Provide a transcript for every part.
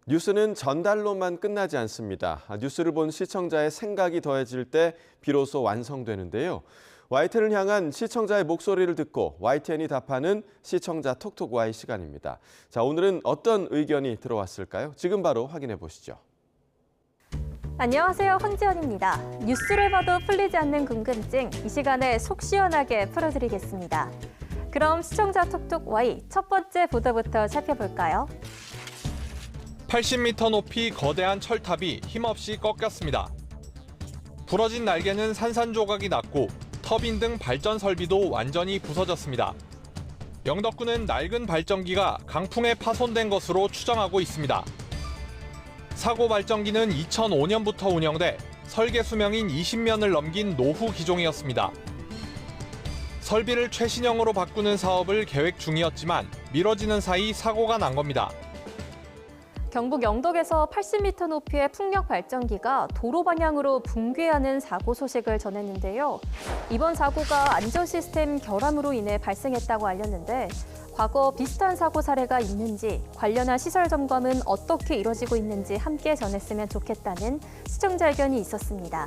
뉴스는 전달로만 끝나지 않습니다. 뉴스를 본 시청자의 생각이 더해질 때 비로소 완성되는데요. YTN을 향한 시청자의 목소리를 듣고 YTN이 답하는 시청자 톡톡 Y 시간입니다. 자, 오늘은 어떤 의견이 들어왔을까요? 지금 바로 확인해 보시죠. 안녕하세요, 황지연입니다. 뉴스를 봐도 풀리지 않는 궁금증, 이 시간에 속 시원하게 풀어드리겠습니다. 그럼 시청자 톡톡 Y 첫 번째 보도부터 살펴볼까요? 80m 높이 거대한 철탑이 힘없이 꺾였습니다. 부러진 날개는 산산조각이 났고 터빈 등 발전 설비도 완전히 부서졌습니다. 영덕군은 낡은 발전기가 강풍에 파손된 것으로 추정하고 있습니다. 사고 발전기는 2005년부터 운영돼 설계 수명인 20년을 넘긴 노후 기종이었습니다. 설비를 최신형으로 바꾸는 사업을 계획 중이었지만 미뤄지는 사이 사고가 난 겁니다. 경북 영덕에서 80m 높이의 풍력 발전기가 도로 방향으로 붕괴하는 사고 소식을 전했는데요. 이번 사고가 안전 시스템 결함으로 인해 발생했다고 알렸는데 과거 비슷한 사고 사례가 있는지, 관련한 시설 점검은 어떻게 이뤄지고 있는지 함께 전했으면 좋겠다는 시청자 의견이 있었습니다.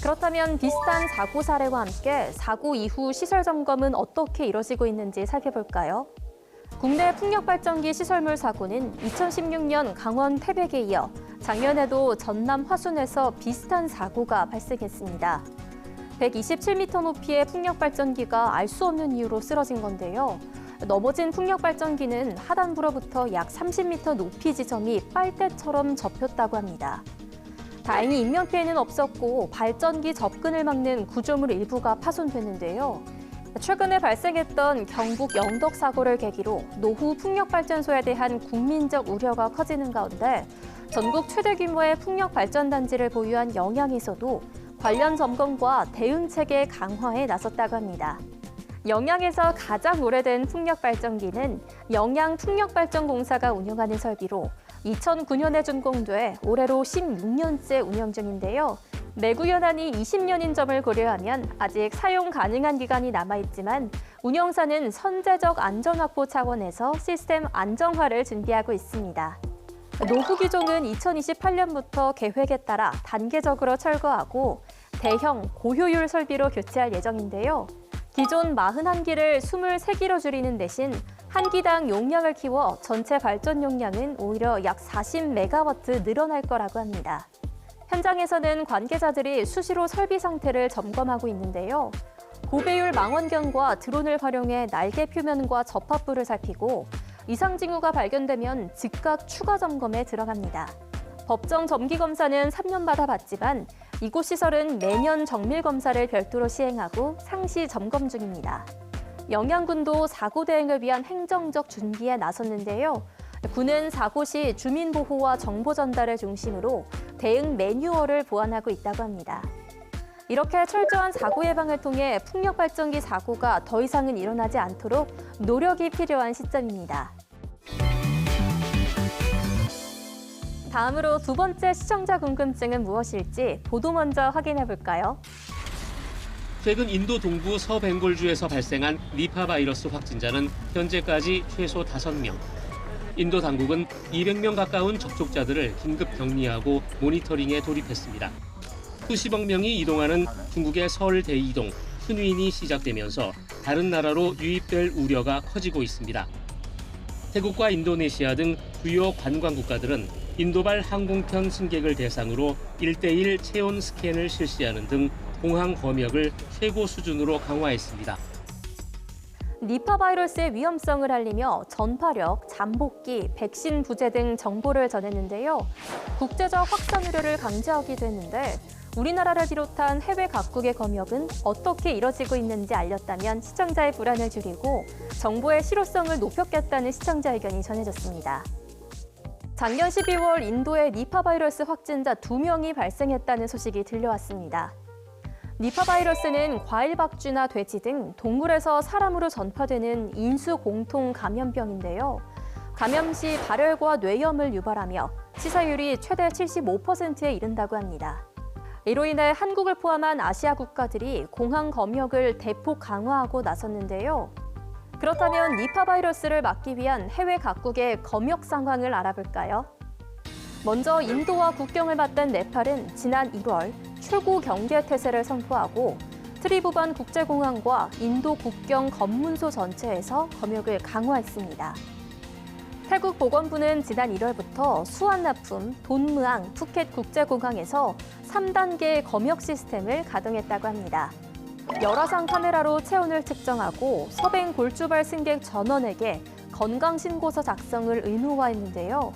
그렇다면 비슷한 사고 사례와 함께 사고 이후 시설 점검은 어떻게 이뤄지고 있는지 살펴볼까요? 국내 풍력발전기 시설물 사고는 2016년 강원 태백에 이어 작년에도 전남 화순에서 비슷한 사고가 발생했습니다. 127m 높이의 풍력발전기가 알 수 없는 이유로 쓰러진 건데요. 넘어진 풍력발전기는 하단부로부터 약 30m 높이 지점이 빨대처럼 접혔다고 합니다. 다행히 인명피해는 없었고 발전기 접근을 막는 구조물 일부가 파손됐는데요. 최근에 발생했던 경북 영덕 사고를 계기로 노후 풍력발전소에 대한 국민적 우려가 커지는 가운데 전국 최대 규모의 풍력발전단지를 보유한 영양에서도 관련 점검과 대응 체계 강화에 나섰다고 합니다. 영양에서 가장 오래된 풍력발전기는 영양풍력발전공사가 운영하는 설비로 2009년에 준공돼 올해로 16년째 운영 중인데요. 내구 연한이 20년인 점을 고려하면 아직 사용 가능한 기간이 남아있지만 운영사는 선제적 안전 확보 차원에서 시스템 안정화를 준비하고 있습니다. 노후 기종은 2028년부터 계획에 따라 단계적으로 철거하고 대형 고효율 설비로 교체할 예정인데요. 기존 41기를 23기로 줄이는 대신 한 기당 용량을 키워 전체 발전 용량은 오히려 약 40메가와트 늘어날 거라고 합니다. 현장에서는 관계자들이 수시로 설비 상태를 점검하고 있는데요. 고배율 망원경과 드론을 활용해 날개 표면과 접합부를 살피고 이상 징후가 발견되면 즉각 추가 점검에 들어갑니다. 법정 정기 검사는 3년마다 받지만 이곳 시설은 매년 정밀 검사를 별도로 시행하고 상시 점검 중입니다. 영양군도 사고 대응을 위한 행정적 준비에 나섰는데요. 군은 사고 시 주민 보호와 정보 전달을 중심으로 대응 매뉴얼을 보완하고 있다고 합니다. 이렇게 철저한 사고 예방을 통해 풍력 발전기 사고가 더 이상은 일어나지 않도록 노력이 필요한 시점입니다. 다음으로 두 번째 시청자 궁금증은 무엇일지 보도 먼저 확인해 볼까요? 최근 인도 동부 서벵골주에서 발생한 니파 바이러스 확진자는 현재까지 최소 5명. 인도 당국은 200명 가까운 접촉자들을 긴급 격리하고 모니터링에 돌입했습니다. 수십억 명이 이동하는 중국의 서울 대이동, 순위인이 시작되면서 다른 나라로 유입될 우려가 커지고 있습니다. 태국과 인도네시아 등 주요 관광 국가들은 인도발 항공편 승객을 대상으로 1:1 체온 스캔을 실시하는 등 공항 검역을 최고 수준으로 강화했습니다. 니파 바이러스의 위험성을 알리며 전파력, 잠복기, 백신 부재 등 정보를 전했는데요. 국제적 확산 우려를 강조하기도 했는데 우리나라를 비롯한 해외 각국의 검역은 어떻게 이뤄지고 있는지 알렸다면 시청자의 불안을 줄이고 정보의 실효성을 높였겠다는 시청자 의견이 전해졌습니다. 작년 12월 인도에 니파 바이러스 확진자 2명이 발생했다는 소식이 들려왔습니다. 니파 바이러스는 과일박쥐나 돼지 등 동물에서 사람으로 전파되는 인수 공통 감염병인데요. 감염 시 발열과 뇌염을 유발하며 치사율이 최대 75%에 이른다고 합니다. 이로 인해 한국을 포함한 아시아 국가들이 공항 검역을 대폭 강화하고 나섰는데요. 그렇다면 니파 바이러스를 막기 위한 해외 각국의 검역 상황을 알아볼까요? 먼저 인도와 국경을 맞댄 네팔은 지난 1월 출구 경계 태세를 선포하고 트리부반 국제공항과 인도 국경 검문소 전체에서 검역을 강화했습니다. 태국 보건부는 지난 1월부터 수완나품, 돈무앙, 푸켓 국제공항에서 3단계 검역 시스템을 가동했다고 합니다. 열화상 카메라로 체온을 측정하고 서뱅 골주발 승객 전원에게 건강신고서 작성을 의무화했는데요.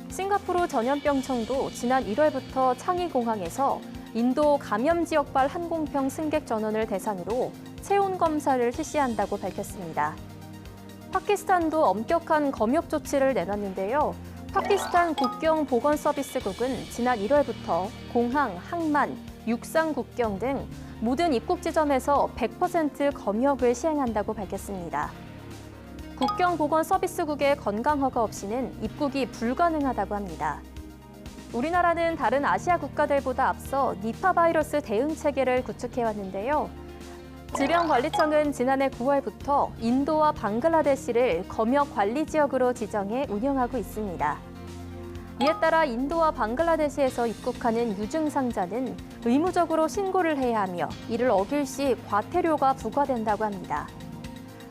싱가포르 전염병청도 지난 1월부터 창의공항에서 인도 감염 지역발 항공편 승객 전원을 대상으로 체온 검사를 실시한다고 밝혔습니다. 파키스탄도 엄격한 검역 조치를 내놨는데요. 파키스탄 국경보건서비스국은 지난 1월부터 공항, 항만, 육상 국경 등 모든 입국 지점에서 100% 검역을 시행한다고 밝혔습니다. 국경보건서비스국의 건강허가 없이는 입국이 불가능하다고 합니다. 우리나라는 다른 아시아 국가들보다 앞서 니파 바이러스 대응 체계를 구축해왔는데요. 질병관리청은 지난해 9월부터 인도와 방글라데시를 검역 관리 지역으로 지정해 운영하고 있습니다. 이에 따라 인도와 방글라데시에서 입국하는 유증상자는 의무적으로 신고를 해야 하며 이를 어길 시 과태료가 부과된다고 합니다.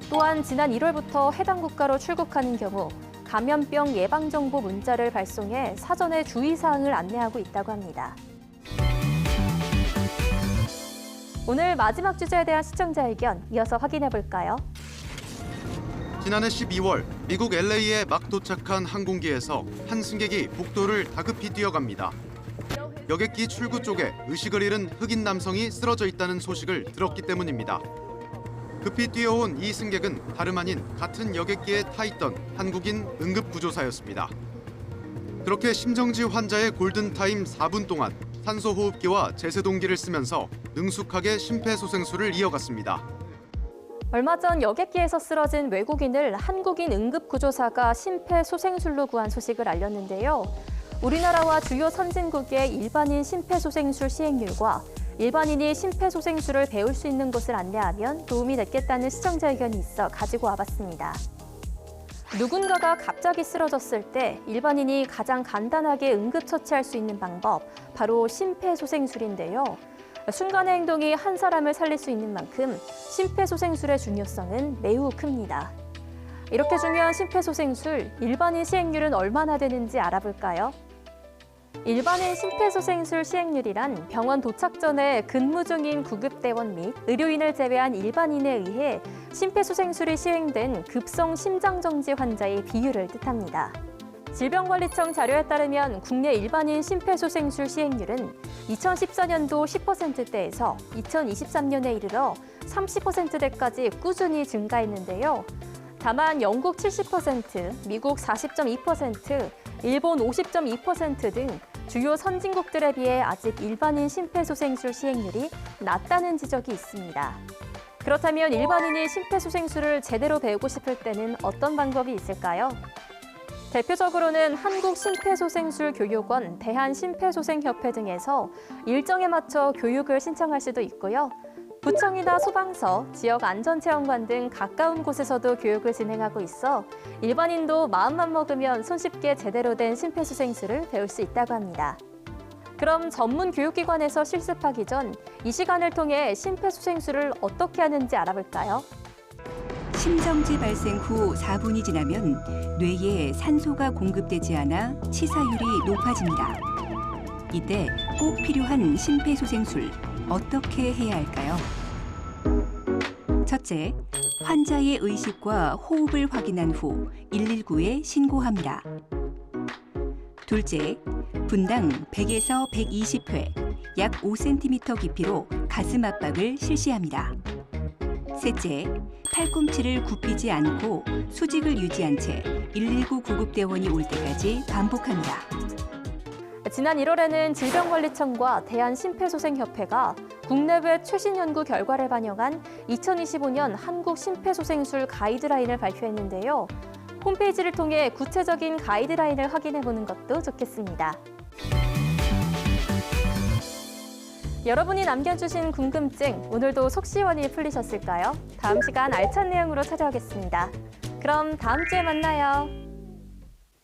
또한 지난 1월부터 해당 국가로 출국하는 경우 감염병 예방정보 문자를 발송해 사전에 주의사항을 안내하고 있다고 합니다. 오늘 마지막 주제에 대한 시청자 의견 이어서 확인해 볼까요? 지난해 12월 미국 LA에 막 도착한 항공기에서 한 승객이 복도를 다급히 뛰어갑니다. 여객기 출구 쪽에 의식을 잃은 흑인 남성이 쓰러져 있다는 소식을 들었기 때문입니다. 급히 뛰어온 이 승객은 다름 아닌 같은 여객기에 타 있던 한국인 응급구조사였습니다. 그렇게 심정지 환자의 골든타임 4분 동안 산소호흡기와 제세동기를 쓰면서 능숙하게 심폐소생술을 이어갔습니다. 얼마 전 여객기에서 쓰러진 외국인을 한국인 응급구조사가 심폐소생술로 구한 소식을 알렸는데요. 우리나라와 주요 선진국의 일반인 심폐소생술 시행률과 일반인이 심폐소생술을 배울 수 있는 곳을 안내하면 도움이 됐겠다는 시청자 의견이 있어 가지고 와봤습니다. 누군가가 갑자기 쓰러졌을 때 일반인이 가장 간단하게 응급처치할 수 있는 방법, 바로 심폐소생술인데요. 순간의 행동이 한 사람을 살릴 수 있는 만큼 심폐소생술의 중요성은 매우 큽니다. 이렇게 중요한 심폐소생술, 일반인 시행률은 얼마나 되는지 알아볼까요? 일반인 심폐소생술 시행률이란 병원 도착 전에 근무 중인 구급대원 및 의료인을 제외한 일반인에 의해 심폐소생술이 시행된 급성 심장정지 환자의 비율을 뜻합니다. 질병관리청 자료에 따르면 국내 일반인 심폐소생술 시행률은 2014년도 10%대에서 2023년에 이르러 30%대까지 꾸준히 증가했는데요. 다만 영국 70%, 미국 40.2%, 일본 50.2% 등 주요 선진국들에 비해 아직 일반인 심폐소생술 시행률이 낮다는 지적이 있습니다. 그렇다면 일반인이 심폐소생술을 제대로 배우고 싶을 때는 어떤 방법이 있을까요? 대표적으로는 한국심폐소생술교육원, 대한심폐소생협회 등에서 일정에 맞춰 교육을 신청할 수도 있고요. 구청이나 소방서, 지역안전체험관 등 가까운 곳에서도 교육을 진행하고 있어 일반인도 마음만 먹으면 손쉽게 제대로 된 심폐소생술을 배울 수 있다고 합니다. 그럼 전문 교육기관에서 실습하기 전 이 시간을 통해 심폐소생술을 어떻게 하는지 알아볼까요? 심정지 발생 후 4분이 지나면 뇌에 산소가 공급되지 않아 치사율이 높아집니다. 이때 꼭 필요한 심폐소생술, 어떻게 해야 할까요? 첫째, 환자의 의식과 호흡을 확인한 후 119에 신고합니다. 둘째, 분당 100에서 120회, 약 5cm 깊이로 가슴 압박을 실시합니다. 셋째, 팔꿈치를 굽히지 않고 수직을 유지한 채 119 구급대원이 올 때까지 반복합니다. 지난 1월에는 질병관리청과 대한심폐소생협회가 국내외 최신 연구 결과를 반영한 2025년 한국 심폐소생술 가이드라인을 발표했는데요. 홈페이지를 통해 구체적인 가이드라인을 확인해보는 것도 좋겠습니다. 여러분이 남겨주신 궁금증, 오늘도 속 시원히 풀리셨을까요? 다음 시간 알찬 내용으로 찾아오겠습니다. 그럼 다음 주에 만나요.